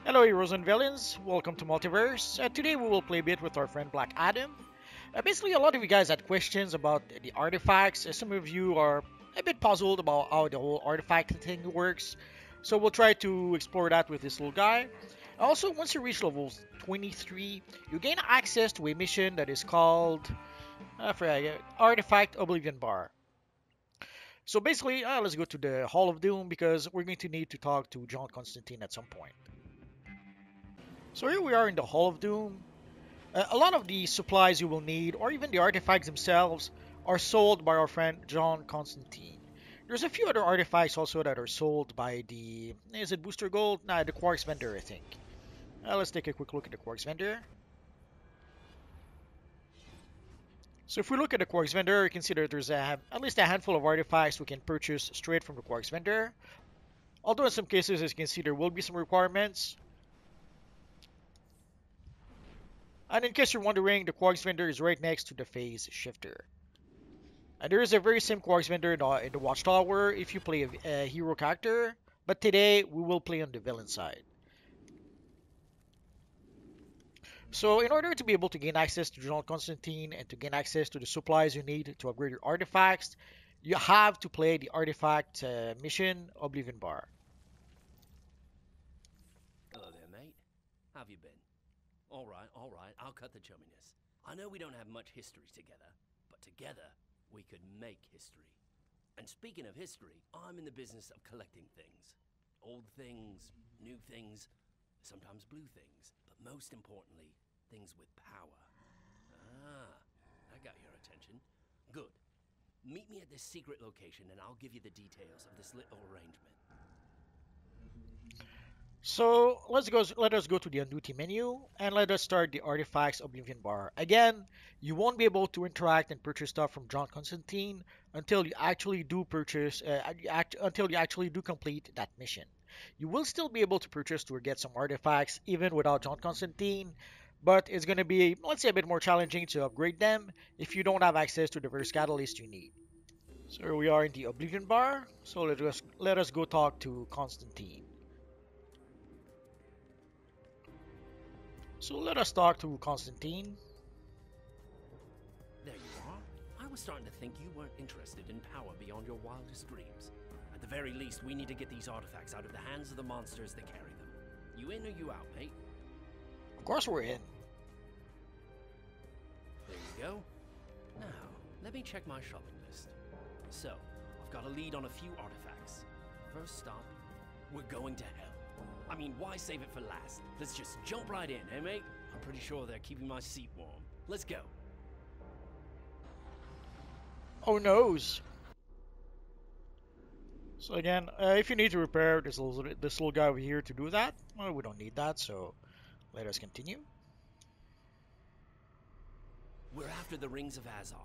Hello heroes and villains, welcome to Multiverse. Today we will play a bit with our friend Black Adam. Basically a lot of you guys had questions about the artifacts. Some of you are a bit puzzled about how the whole artifact thing works. So we'll try to explore that with this little guy. Also, once you reach level 23, you gain access to a mission that is called Artifact Oblivion Bar. So basically, let's go to the Hall of Doom because we're going to need to talk to John Constantine at some point. So here we are in the Hall of Doom. A lot of the supplies you will need, or even the artifacts themselves, are sold by our friend John Constantine. There's a few other artifacts also that are sold by the... Is it Booster Gold? Nah, the Quarks vendor, I think. Let's take a quick look at the Quarks vendor. So if we look at the Quarks vendor, you can see that there's at least a handful of artifacts we can purchase straight from the Quarks vendor. Although in some cases, as you can see, there will be some requirements. And in case you're wondering, the Quarks vendor is right next to the phase shifter. And there is a very same Quarks vendor in the Watchtower if you play a hero character, but today we will play on the villain side. So in order to be able to gain access to General Constantine and to gain access to the supplies you need to upgrade your artifacts, you have to play the artifact mission Oblivion Bar. Hello there, mate. How have you been? All right, I'll cut the chumminess. I know we don't have much history together, but together we could make history. And speaking of history, I'm in the business of collecting things. Old things, new things, sometimes blue things, but most importantly, things with power. Ah, I got your attention. Good. Meet me at this secret location and I'll give you the details of this little arrangement. So let us go to the on-duty menu and let us start the Artifacts Oblivion Bar. Again, you won't be able to interact and purchase stuff from John Constantine until you actually do until you actually do complete that mission. You will still be able to purchase or get some artifacts even without John Constantine, but it's going to be, let's say, a bit more challenging to upgrade them if you don't have access to the various catalysts you need. So here we are in the Oblivion Bar. So let us go talk to Constantine. So let us talk to Constantine. There you are. I was starting to think you weren't interested in power beyond your wildest dreams. At the very least, we need to get these artifacts out of the hands of the monsters that carry them. You in or you out, mate? Of course we're in. There you go. Now, let me check my shopping list. So, I've got a lead on a few artifacts. First stop, we're going to hell. I mean, why save it for last? Let's just jump right in, eh, mate? I'm pretty sure they're keeping my seat warm. Let's go. Oh noes. So again, if you need to repair this little guy over here to do that, well, we don't need that, so let us continue. We're after the Rings of Azar.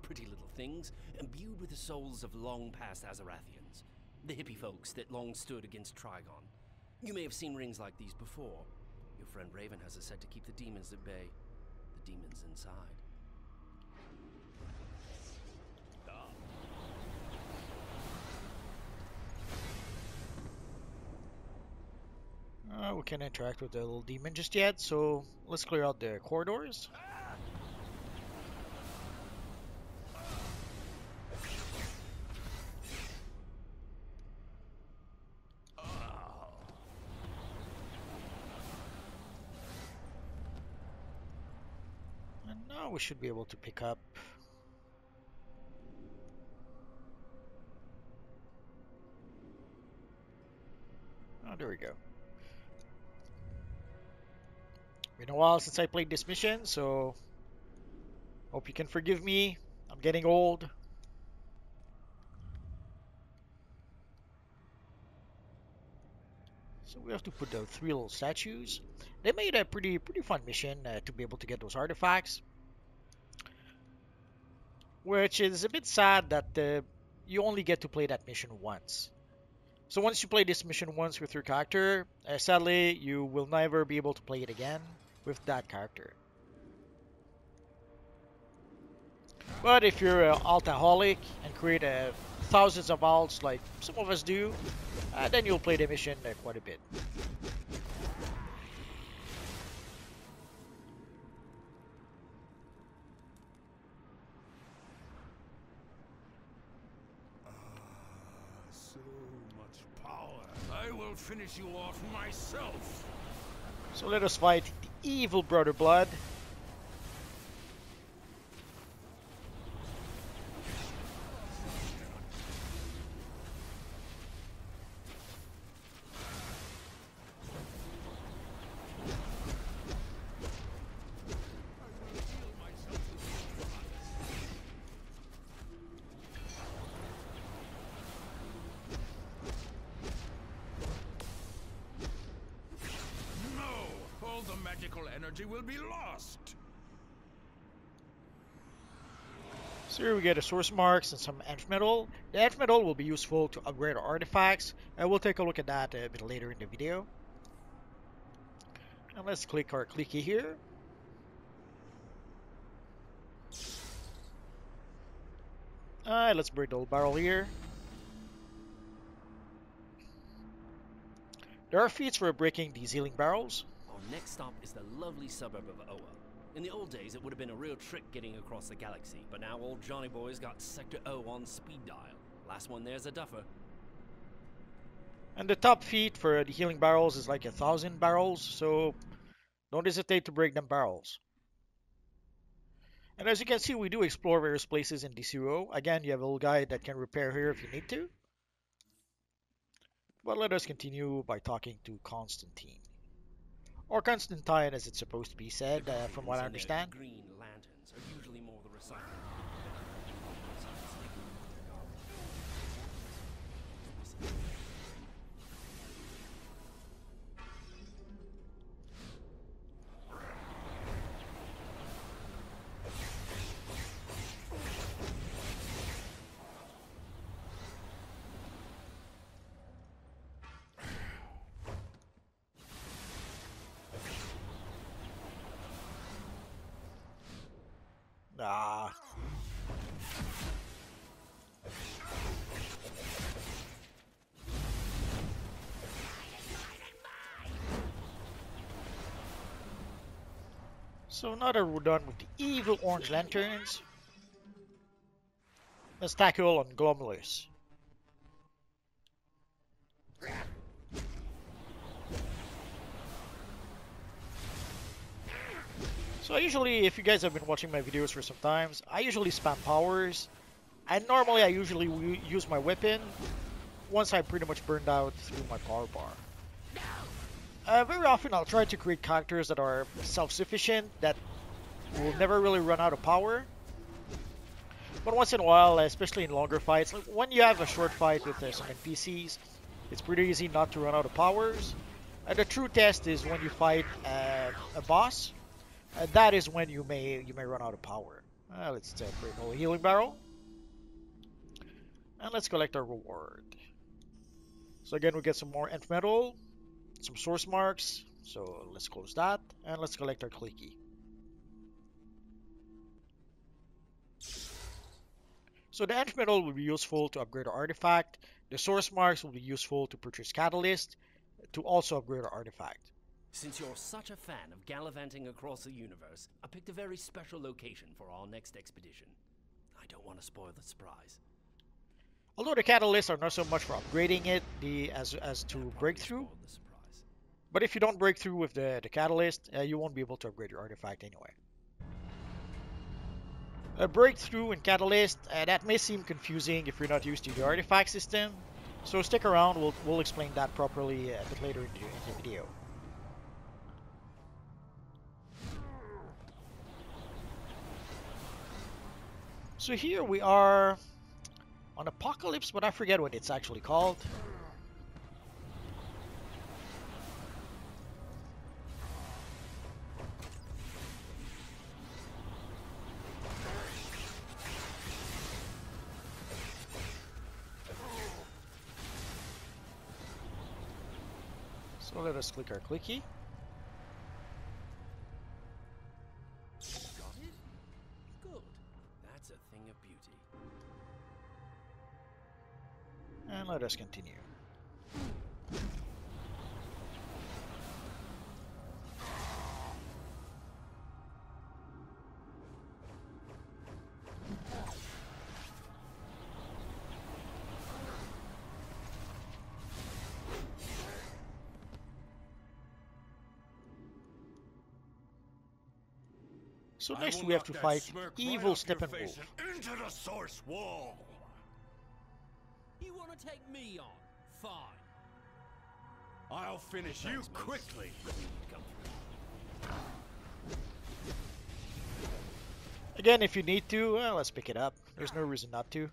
Pretty little things, imbued with the souls of long-past Azarathians. The hippie folks that long stood against Trigon. You may have seen rings like these before. Your friend Raven has a set to keep the demons at bay. The demons inside. We can't interact with the little demon just yet, so let's clear out the corridors. And now we should be able to pick up. Oh, there we go. Been a while since I played this mission, so hope you can forgive me. I'm getting old. So we have to put the 3 little statues. They made a pretty fun mission to be able to get those artifacts. Which is a bit sad that you only get to play that mission once. So once you play this mission once with your character, sadly you will never be able to play it again with that character. But if you're an altaholic and create thousands of alts like some of us do, then you'll play the mission quite a bit. I will finish you off myself. So let us fight the evil Brother Blood. All the magical energy will be lost. So here we get the source marks and some nth metal. The nth metal will be useful to upgrade our artifacts, and we'll take a look at that a bit later in the video. And let's click our clicky here. Alright, let's break the old barrel here. There are feats for breaking these healing barrels. Our next stop is the lovely suburb of Oa. In the old days, it would have been a real trick getting across the galaxy, but now old Johnny Boy's got Sector O on speed dial. Last one there's a duffer. And the top feat for the healing barrels is like 1,000 barrels, so don't hesitate to break them barrels. And as you can see, we do explore various places in DCUO. Again, you have a little guide that can repair here if you need to. But let us continue by talking to Constantine. Or Constantine, as it's supposed to be said, from what I understand. Green lanterns are usually more the recycling. Ah. So now that we're done with the evil orange lanterns, let's tackle on Glomulus. So usually, if you guys have been watching my videos for some times, I usually spam powers. And normally I usually use my weapon once I pretty much burned out through my power bar. Very often I'll try to create characters that are self-sufficient, that will never really run out of power. But once in a while, especially in longer fights, like when you have a short fight with some NPCs, it's pretty easy not to run out of powers. The true test is when you fight a boss. That is when you may run out of power. Let's break a healing barrel. And let's collect our reward. So again, we get some more nth metal, some source marks. So let's close that, and let's collect our clicky. So the nth metal will be useful to upgrade our artifact. The source marks will be useful to purchase catalyst, to also upgrade our artifact. Since you're such a fan of gallivanting across the universe, I picked a very special location for our next expedition. I don't want to spoil the surprise. Although the catalysts are not so much for upgrading it as to breakthrough. But if you don't break through with the catalyst, you won't be able to upgrade your artifact anyway. A breakthrough in catalyst, that may seem confusing if you're not used to the artifact system. So stick around, we'll explain that properly a bit later in the video. So here we are on Apocalypse, but I forget what it's actually called. So let us click our clicky. Got it? Good. That's a thing of beauty. And let us continue. So I next will we have knock to that fight smirk evil right off your face Steppenwolf. and into the source wall. You want to take me on? Fine. I'll finish you Thanks, mate. quickly. Come Again, if you need to, well, let's pick it up. There's no reason not to.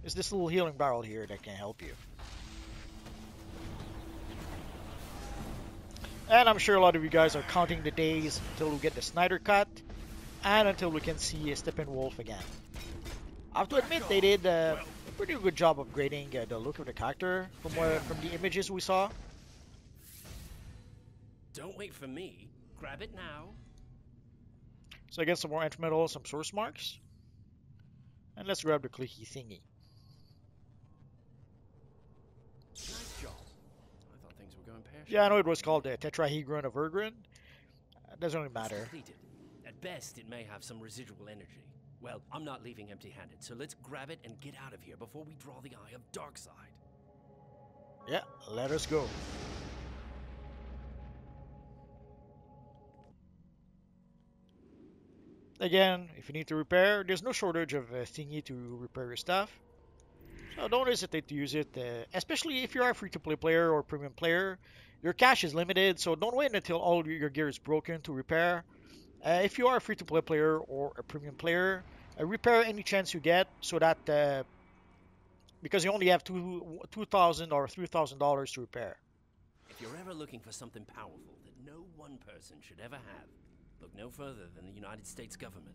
There's this little healing barrel here that can help you. And I'm sure a lot of you guys are counting the days until we get the Snyder Cut and until we can see Steppenwolf again. I have to admit they did a pretty good job upgrading the look of the character from the images we saw. Don't wait for me. Grab it now. So I get some more antimetal, some source marks. And let's grab the clicky thingy. Nice job. I thought things were going pear-shaped. Yeah, I know it was called the Tetrahedron of Urgrin. It doesn't really It's matter. completed. At best, it may have some residual energy. Well, I'm not leaving empty-handed, so let's grab it and get out of here before we draw the eye of Darkseid. Yeah, let us go. Again, if you need to repair, there's no shortage of thingy to repair your stuff. So don't hesitate to use it, especially if you're a free-to-play player or premium player. Your cash is limited, so don't wait until all your gear is broken to repair. If you are a free-to-play player or a premium player, repair any chance you get, so that because you only have $2,000 or $3,000 to repair. If you're ever looking for something powerful that no one person should ever have, look no further than the United States government.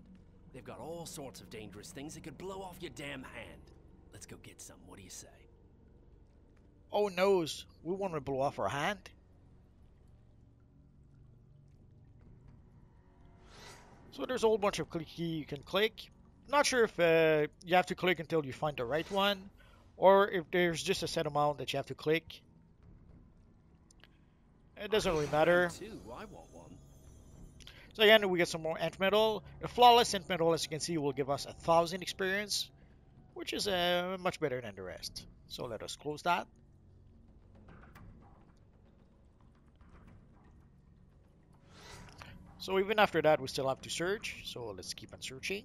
They've got all sorts of dangerous things that could blow off your damn hand. Let's go get some. What do you say? Oh noes, we want to blow off our hand. So there's a whole bunch of clicky you can click. Not sure if you have to click until you find the right one, or if there's just a set amount that you have to click. It doesn't really matter. Too. I want one. So again, we get some more ant metal. A flawless ant metal, as you can see, will give us 1,000 experience, which is much better than the rest. So let us close that. So even after that, we still have to search. So let's keep on searching.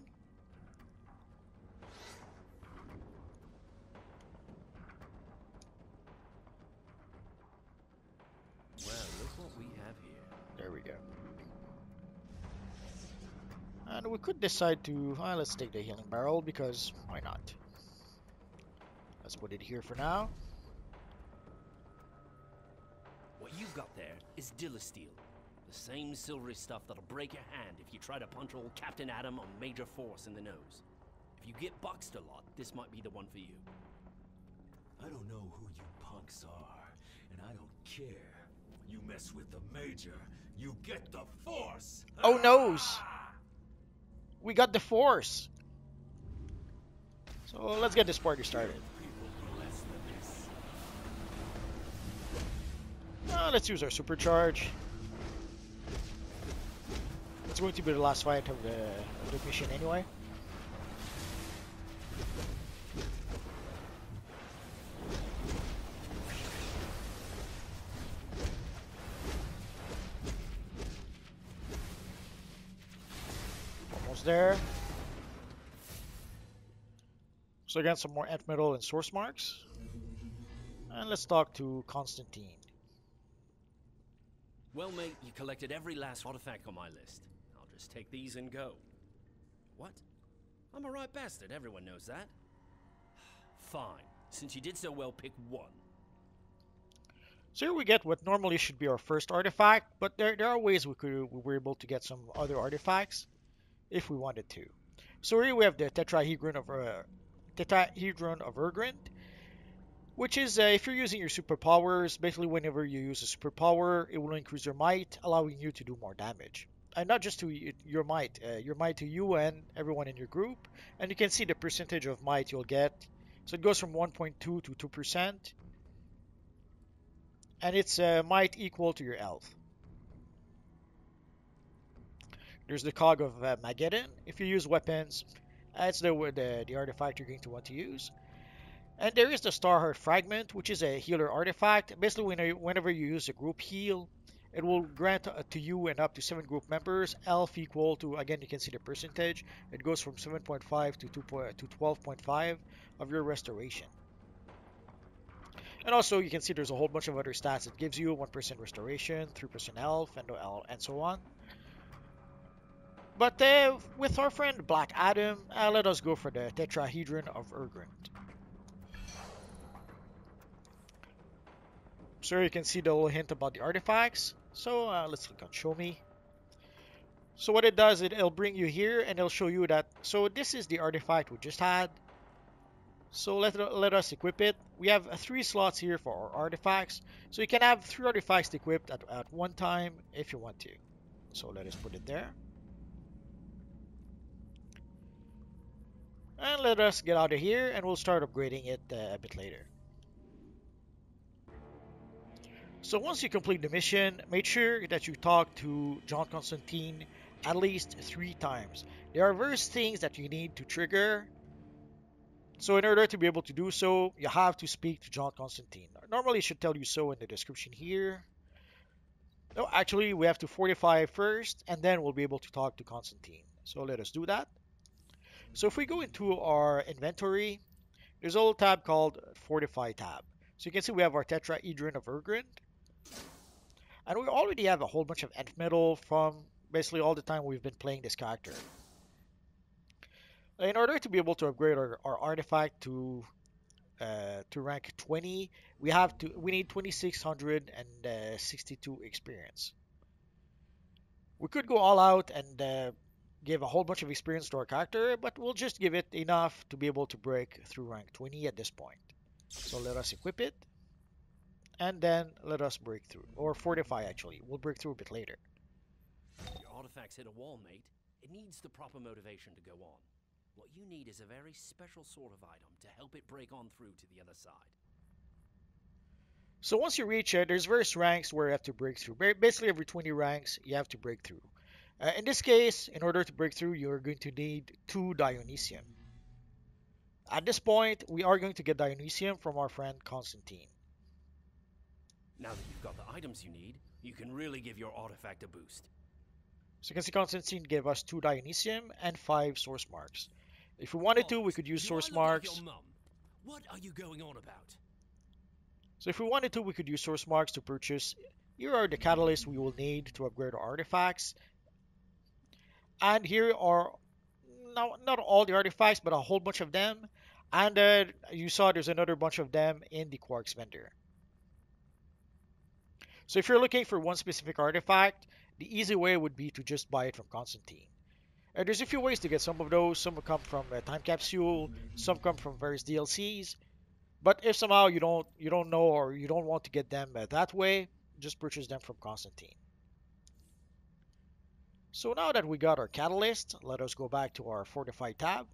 Well, look what we have here. There we go. And we could decide to, let's take the healing barrel, because why not? Let's put it here for now. What you've got there is Steel. The same silvery stuff that'll break your hand if you try to punch old Captain Atom on Major Force in the nose. If you get boxed a lot, this might be the one for you. I don't know who you punks are, and I don't care. You mess with the Major, you get the Force! Oh noes! We got the Force! So let's get this party started. People less than this. Let's use our supercharge. It's going to be the last fight of the mission anyway. Almost there. So again, some more ant metal and source marks. And let's talk to Constantine. Well, mate, you collected every last artifact on my list. I'll just take these and go. What? I'm a right bastard, everyone knows that. Fine. Since you did so well, pick one. So here we get what normally should be our first artifact, but there are ways we were able to get some other artifacts if we wanted to. So here we have the Tetrahedron of Urgrin, which is if you're using your superpowers, basically whenever you use a superpower, it will increase your might, allowing you to do more damage. And not just to your might to you and everyone in your group. And you can see the percentage of might you'll get. So it goes from 1.2 to 2%. And it's might equal to your health. There's the cog of Mageddon. If you use weapons, it's the artifact you're going to want to use. And there is the Starheart Fragment, which is a healer artifact. Basically, whenever you use a group heal, It will grant to you and up to 7 group members. Elf equal to, again, you can see the percentage. It goes from 7.5 to 12.5 of your restoration. And also you can see there's a whole bunch of other stats. It gives you 1% restoration, 3% elf, and so on. But with our friend Black Adam, let us go for the Tetrahedron of Urgrund. So you can see the little hint about the artifacts. So let's click on Show Me. So what it does, it'll bring you here and it'll show you that. So this is the artifact we just had. So let us equip it. We have 3 slots here for our artifacts. So you can have 3 artifacts equipped at one time if you want to. So let us put it there. And let us get out of here and we'll start upgrading it a bit later. So once you complete the mission, make sure that you talk to John Constantine at least 3 times. There are various things that you need to trigger. So in order to be able to do so, you have to speak to John Constantine. Normally it should tell you so in the description here. No, actually we have to fortify first and then we'll be able to talk to Constantine. So let us do that. So if we go into our inventory, there's a little tab called Fortify tab. So you can see we have our Tetrahedron of Urgrund. And we already have a whole bunch of nth metal from basically all the time we've been playing this character. In order to be able to upgrade our artifact to rank 20, we need 2662 experience. We could go all out and give a whole bunch of experience to our character, but we'll just give it enough to be able to break through rank 20 at this point. So let us equip it. And then let us break through. Or fortify, actually. We'll break through a bit later. Your artifact's hit a wall, mate. It needs the proper motivation to go on. What you need is a very special sort of item to help it break on through to the other side. So once you reach it, there's various ranks where you have to break through. Basically, every 20 ranks, you have to break through. In this case, in order to break through, you're going to need 2 Dionysium. At this point, we are going to get Dionysium from our friend Constantine. Now that you've got the items you need, you can really give your artifact a boost. So you can see Constantine gave us 2 Dionysium and 5 source marks. If we wanted to, we could use source marks. What are you going on about? So if we wanted to, we could use source marks to purchase. Here are the catalysts we will need to upgrade our artifacts. And here are, not all the artifacts, but a whole bunch of them. And you saw there's another bunch of them in the Quarks vendor. So if you're looking for one specific artifact, the easy way would be to just buy it from Constantine. There's a few ways to get some of those. Some will come from Time Capsule, some come from various DLCs. But if somehow you don't know or you don't want to get them that way, just purchase them from Constantine. So now that we got our catalyst, let us go back to our Fortify tab.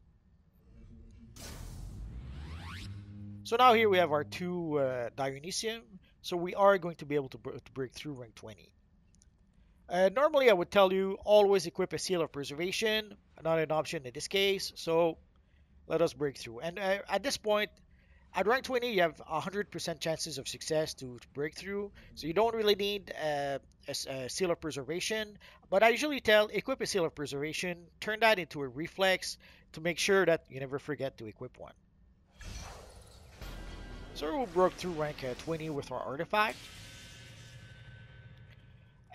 So now here we have our 2 Dionysium. So we are going to be able to break through rank 20. Normally I would tell you always equip a Seal of Preservation, not an option in this case, so let us break through. And at this point, at rank 20 you have 100% chances of success to break through, so you don't really need a Seal of Preservation, but I usually tell equip a Seal of Preservation, turn that into a reflex to make sure that you never forget to equip one. So we broke through rank 20 with our artifact.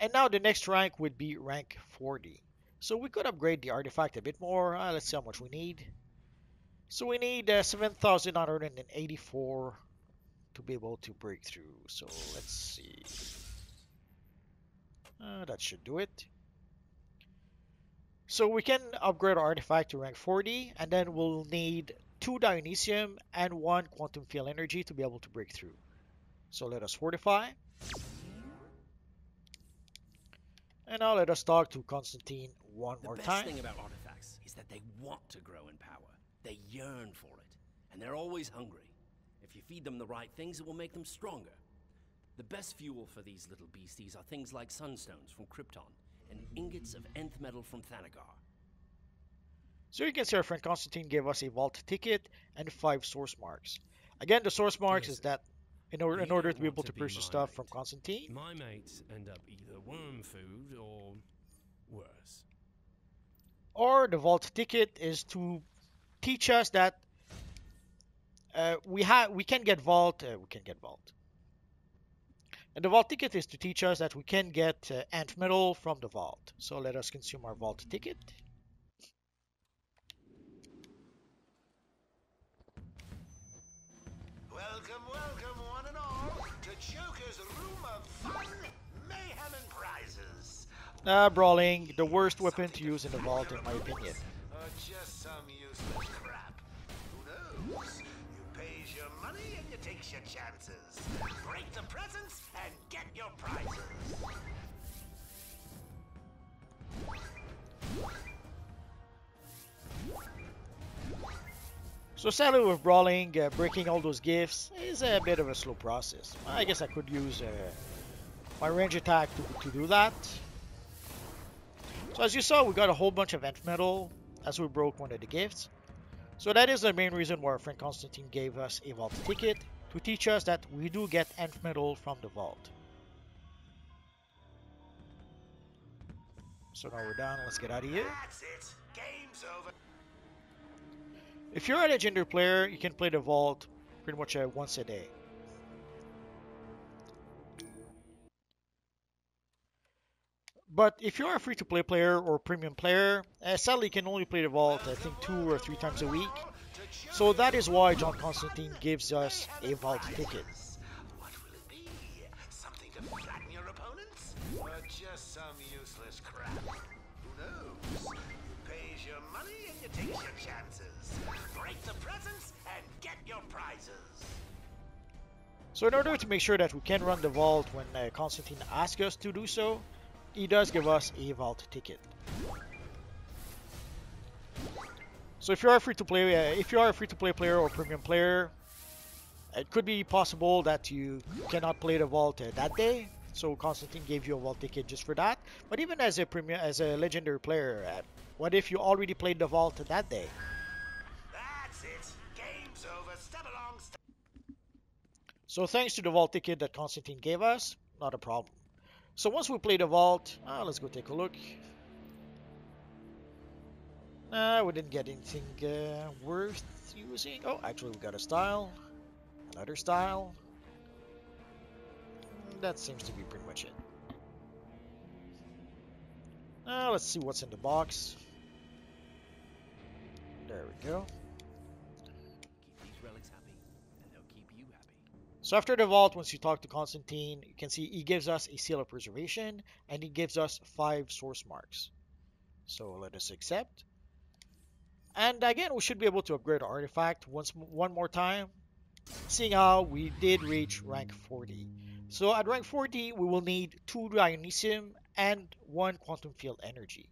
And now the next rank would be rank 40. So we could upgrade the artifact a bit more. Let's see how much we need. So we need 7,984 to be able to break through. So let's see. That should do it. So we can upgrade our artifact to rank 40, and then we'll need 2 Dionysium and 1 Quantum Field Energy to be able to break through. So let us fortify. And now let us talk to Constantine one more time. The best thing about artifacts is that they want to grow in power. They yearn for it, and they're always hungry. If you feed them the right things, it will make them stronger. The best fuel for these little beasties are things like sunstones from Krypton and ingots of nth metal from Thanagar. So you can see our friend Constantine gave us a vault ticket and 5 source marks. Again, the source marks is that in You order don't to be want able to to be purchase my stuff from mate. Constantine. My mates end up either worm food or worse. Or the vault ticket is to teach us that we can get vault. We can get vault. And the vault ticket is to teach us that we can get ant metal from the vault. So let us consume our vault ticket. Welcome, welcome, one and all, to Joker's Room of Fun, Mayhem, and Prizes. Brawling, the worst weapon to Something use in the flatten vault, your in my opinion. opponents, or just some useless crap. Who knows? You pays your money and you takes your chances. Break the presents and get your prizes. So sadly with brawling, breaking all those gifts is a bit of a slow process. I guess I could use my range attack to do that. So as you saw, we got a whole bunch of ant metal as we broke one of the gifts. So that is the main reason why our friend Constantine gave us a vault ticket, to teach us that we do get ant metal from the vault. So now we're done, let's get out of here. That's it. Game's over. If you're a legendary player, you can play the vault pretty much once a day. But if you're a free-to-play player or premium player, sadly you can only play the vault I think 2 or 3 times a week. So that is why John Constantine gives us a vault ticket. What will it be? Something to flatten your opponents? Or just some useless crap? Who knows? You pays your money and you takes your chances. Break the presents and get your prizes. So in order to make sure that we can run the vault when Constantine asks us to do so, he does give us a vault ticket. So if you are a free-to-play player or premium player, it could be possible that you cannot play the vault that day. So Constantine gave you a vault ticket just for that. But even as a legendary player, what if you already played the vault that day? That's it. Game's over. Step along. So thanks to the vault ticket that Constantine gave us, not a problem. So once we play the vault, let's go take a look. We didn't get anything worth using. Oh, actually we got a style, another style. That seems to be pretty much it. Let's see what's in the box. There we go. Keep these relics happy, and they'll keep you happy. So after the vault, once you talk to Constantine, you can see he gives us a seal of preservation, and he gives us 5 source marks. So let us accept. And again, we should be able to upgrade our artifact one more time, seeing how we did reach rank 40. So at rank 40, we will need 2 Dionysium and 1 Quantum Field Energy.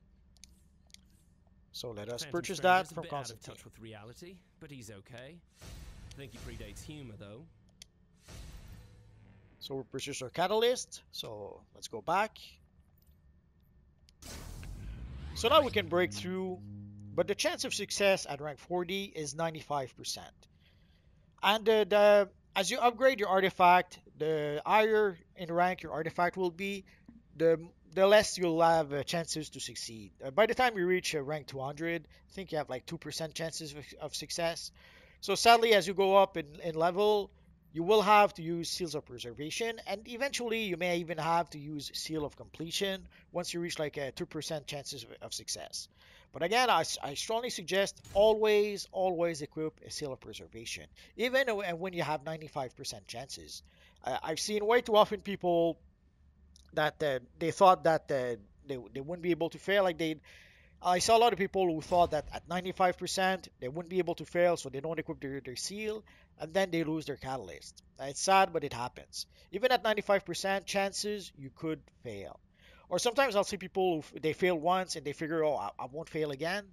So let us Phantom purchase Stranger's that a from bit out of Constantine. touch with reality, but he's okay. I think he predates humor, though. So we purchase our catalyst. So let's go back. So now we can break through, but the chance of success at rank 40 is 95%. And as you upgrade your artifact, the higher in rank your artifact will be, the less you'll have chances to succeed. By the time you reach rank 200, I think you have like 2% chances of success. So sadly, as you go up in level, you will have to use Seals of Preservation, and eventually you may even have to use Seal of Completion once you reach like a 2% chances of success. But again, I strongly suggest always equip a Seal of Preservation, even when you have 95% chances. I've seen way too often people that they thought that they wouldn't be able to fail. I saw a lot of people who thought that at 95% they wouldn't be able to fail, so they don't equip their seal, and then they lose their catalyst. It's sad, but it happens. Even at 95% chances, you could fail. Or sometimes I'll see people who they fail once and they figure, oh, I won't fail again,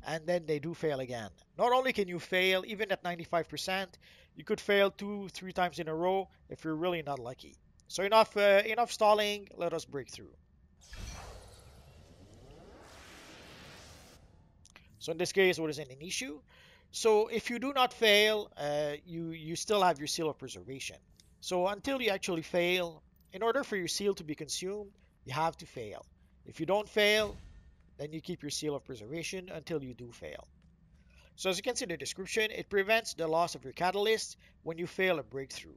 and then they do fail again. Not only can you fail, even at 95%, you could fail 2, 3 times in a row if you're really not lucky. So enough stalling. Let us break through. So in this case, what is an issue? So if you do not fail, you still have your seal of preservation. So until you actually fail, in order for your seal to be consumed, you have to fail. If you don't fail, then you keep your seal of preservation until you do fail. So as you can see in the description, it prevents the loss of your catalyst when you fail a breakthrough.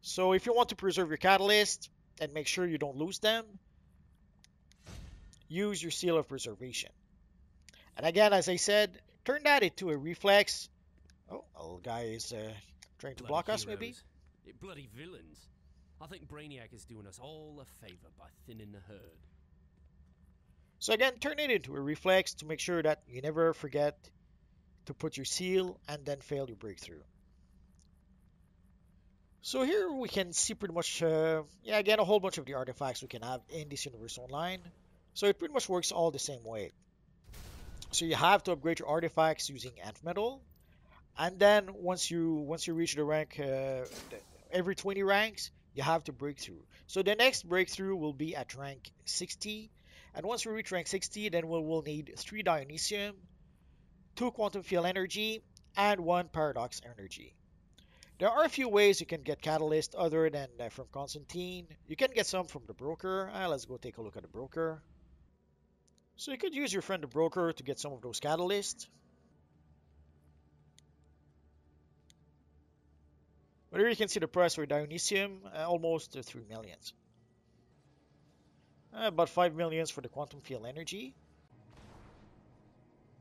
So if you want to preserve your catalyst and make sure you don't lose them, use your seal of preservation. And again, as I said, turn that into a reflex. Oh, a little guy is trying to Bloody block us maybe. heroes. Bloody villains. I think Brainiac is doing us all a favor by thinning the herd. So again, turn it into a reflex to make sure that you never forget to put your seal and then fail your breakthrough. So here we can see pretty much, yeah, again, a whole bunch of the artifacts we can have in this universe online. So it pretty much works all the same way. So you have to upgrade your artifacts using Ant Metal, and then once you reach the rank, every 20 ranks, you have to break through. So the next breakthrough will be at rank 60, and once we reach rank 60, then we'll need 3 Dionysium, 2 Quantum Field Energy, and 1 Paradox Energy. There are a few ways you can get Catalyst other than from Constantine. You can get some from the broker. Let's go take a look at the broker. So you could use your friend the broker to get some of those Catalysts. But here you can see the price for Dionysium, almost 3 millions. About 5 millions for the Quantum Field Energy.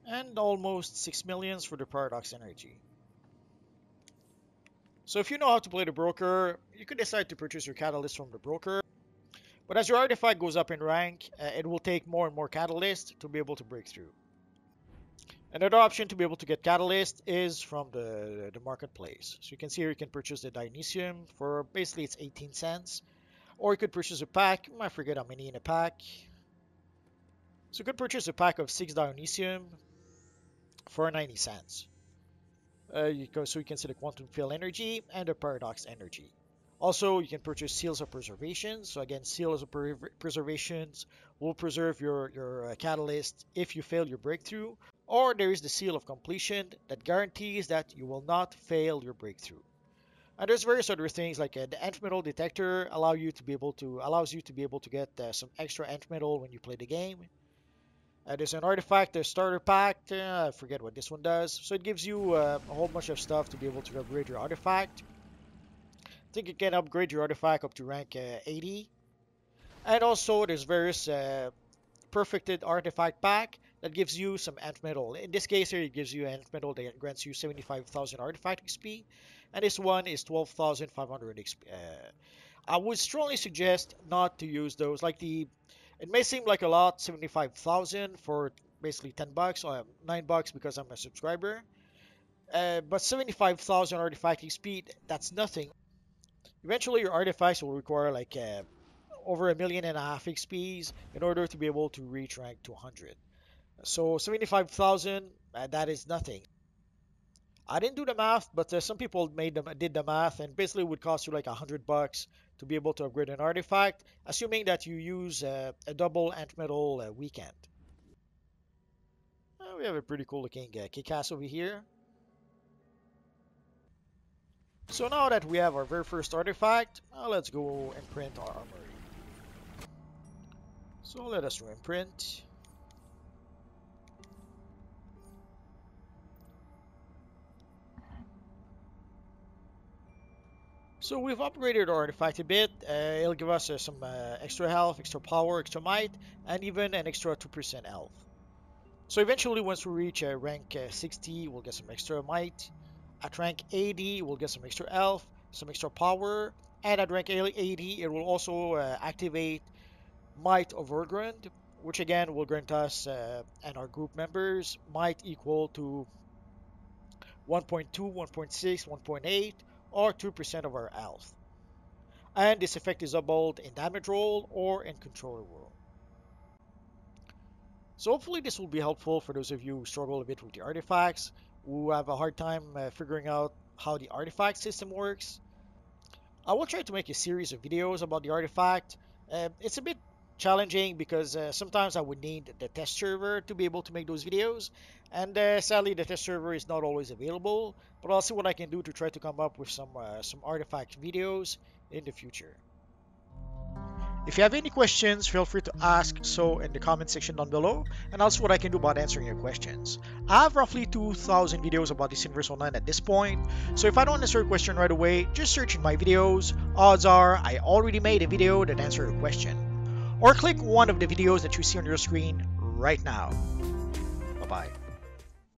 And almost 6 millions for the Paradox Energy. So if you know how to play the broker, you could decide to purchase your catalyst from the broker. But as your artifact goes up in rank, it will take more and more catalyst to be able to break through. Another option to be able to get catalyst is from the marketplace. So you can see here you can purchase the Dionysium for basically it's 18 cents. Or you could purchase a pack. I forget how many in a pack. So you could purchase a pack of 6 Dionysium for 90 cents. So you can see the Quantum Field Energy and the Paradox Energy. Also, you can purchase Seals of Preservation. So again, Seals of Preservations will preserve your catalyst if you fail your breakthrough. Or there is the Seal of Completion that guarantees that you will not fail your breakthrough. And there's various other things like the Ant Metal Detector allows you to be able to get some extra Ant Metal when you play the game. There's an artifact, a starter pack. I forget what this one does. So it gives you a whole bunch of stuff to be able to upgrade your artifact. I think you can upgrade your artifact up to rank 80. And also there's various perfected artifact pack that gives you some Ant Metal. In this case here, it gives you Ant Metal that grants you 75,000 artifact XP. And this one is 12,500 XP. I would strongly suggest not to use those. It may seem like a lot, 75,000 for basically 10 bucks or 9 bucks because I'm a subscriber. But 75,000 artifact XP, that's nothing. Eventually your artifacts will require over 1.5 million XPs in order to be able to reach rank 200. So 75,000, that is nothing. I didn't do the math, but some people did the math, and basically it would cost you like 100 bucks to be able to upgrade an artifact, assuming that you use a double Ant Metal weekend. We have a pretty cool looking kick-ass over here. So now that we have our very first artifact, let's go and print our armory. So let us imprint. So we've upgraded our artifact a bit. It'll give us some extra health, extra power, extra might, and even an extra 2% health. So eventually once we reach rank 60, we'll get some extra might. At rank 80, we'll get some extra health, some extra power, and at rank 80, it will also activate Might of Urgrund, which again will grant us and our group members might equal to 1.2, 1.6, 1.8, or 2% of our health. And this effect is doubled in damage roll or in controller roll. So hopefully this will be helpful for those of you who struggle a bit with the artifacts, who have a hard time figuring out how the artifact system works. I will try to make a series of videos about the artifact. It's a bit challenging because sometimes I would need the test server to be able to make those videos, and sadly the test server is not always available. But I'll see what I can do to try to come up with some artifact videos in the future. If you have any questions, feel free to ask so in the comment section down below, and I'll see what I can do about answering your questions. I have roughly 2,000 videos about this Universe Online at this point, so if I don't answer your question right away, just search in my videos. Odds are I already made a video that answered your question. Or click one of the videos that you see on your screen right now. Bye-bye.